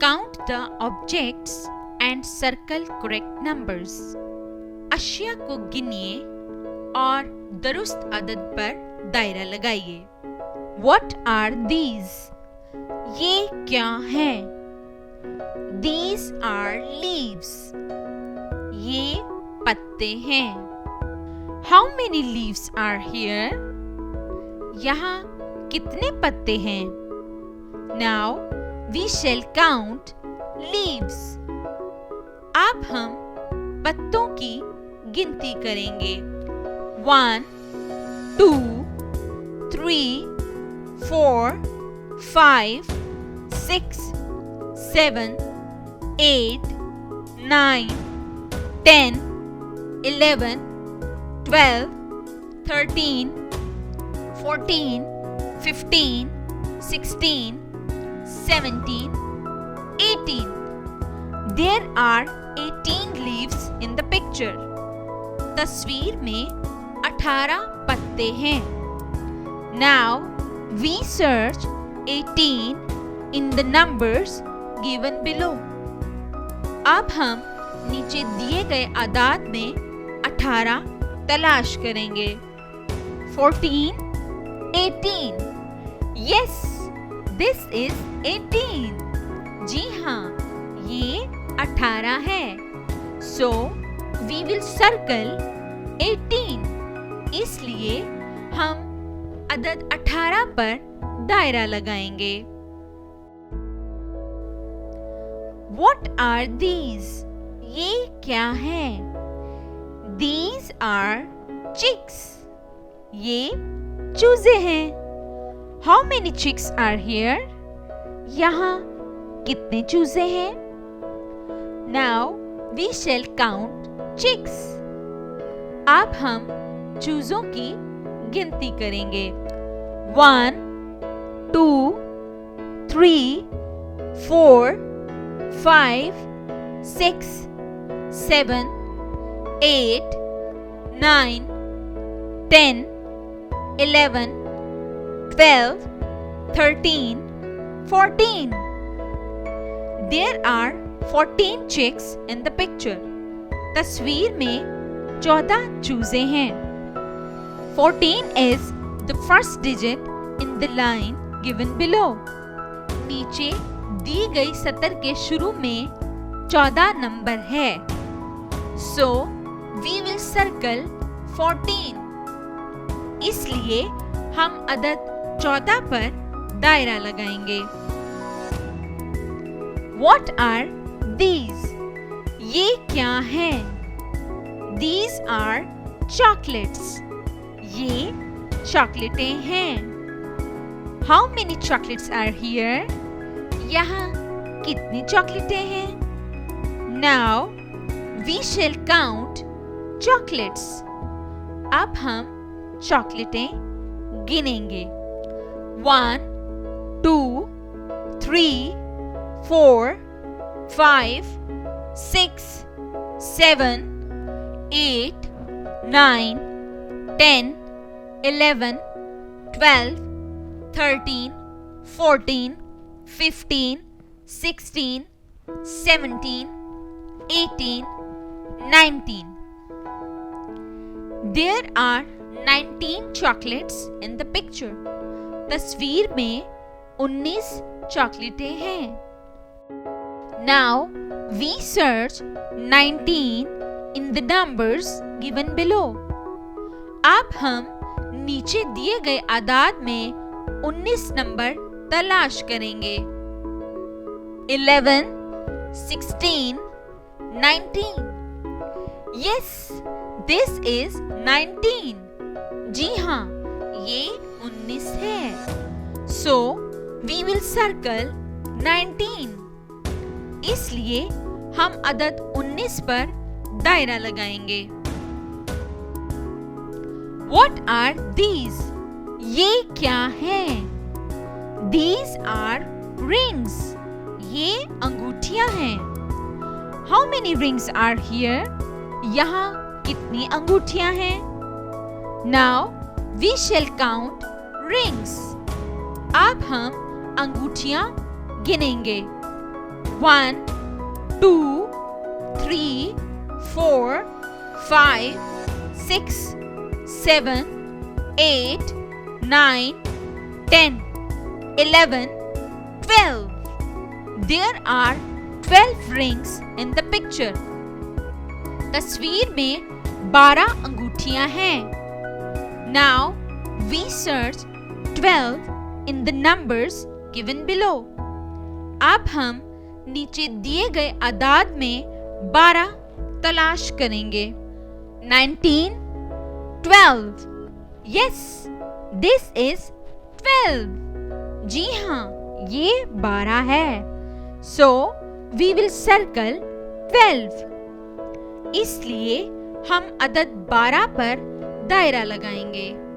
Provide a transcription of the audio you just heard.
Count the objects and circle correct numbers. अशिया को गिनिए और दुरुस्त अदद पर दायरा लगाइए. What are these? ये क्या है? These are leaves. ये पत्ते हैं. How many leaves are here? यहाँ कितने पत्ते हैं? Now we shall count leaves. अब हम पत्तों की गिनती करेंगे. 1, 2, 3, 4, 5, 6, 7, 8, 9, 10, 11, 12, 13, 14, 15, 16, 17, 18. There are 18 leaves in the picture. तस्वीर में 18 पत्ते हैं. Now we search 18 in the numbers given below. अब हम नीचे दिए गए आदाद में 18 तलाश करेंगे. 14, 18. Yes, this is 18. जी हाँ, ये 18 है. So we will circle 18. इसलिए हम अदद 18 पर दायरा लगाएंगे. What are these? ये क्या है? These are chicks. ये चूजे हैं. How many chicks are here? यहाँ कितने चूजे हैं? Now we shall count chicks. अब हम चूजों की गिनती करेंगे. 1, 2, 3, 4, 5, 6, 7, 8, 9, 10, 11, 12, 13, 14. There are 14 chicks in the picture. तस्वीर में 14 चूजे हैं. 14 is the first digit in the line given below. नीचे दी गई सतर के शुरू में 14 नंबर है. So we will circle 14. इसलिए हम अदद 14 पर दायरा लगाएंगे. What are these? ये क्या है? These are chocolates. ये चॉकलेटें हैं. How many chocolates are here? यहाँ कितनी चॉकलेटें हैं? Now we shall count chocolates. अब हम चॉकलेटें गिनेंगे. 1, 2, 3, 4, 5, 6, 7, 8, 9, 10, 11, 12, 13, 14, 15, 16, 17, 18, 19. There are 19 chocolates in the picture. तस्वीर में 19 चॉकलेटें हैं. Now we search 19 in the numbers given below. अब हम नीचे दिए गए आदाद में 19 नंबर तलाश करेंगे. 11, 16, 19. Yes, this is 19. जी हाँ, ये 19 है. So we will circle 19. इसलिए हम अदद 19 पर दायरा लगाएंगे. What are these? ये क्या है? These are rings. ये अंगूठियां हैं. How many rings are here? यहाँ कितनी अंगूठियां हैं? Now we shall count rings. अब हम अंगूठियां गिनेंगे. 1, 2, 3, 4, 5, 6, 7, 8, 9, 10, 11, 12. There are 12 rings in the picture. तस्वीर में 12 अंगूठियां हैं. Now we search 12 in the numbers given below. अब हम नीचे दिए गए आदाद में 12 तलाश करेंगे. 19, 12. Yes, this is 12. जी हाँ, ये 12 है. So we will circle 12. इसलिए हम अदद 12 पर दायरा लगाएंगे.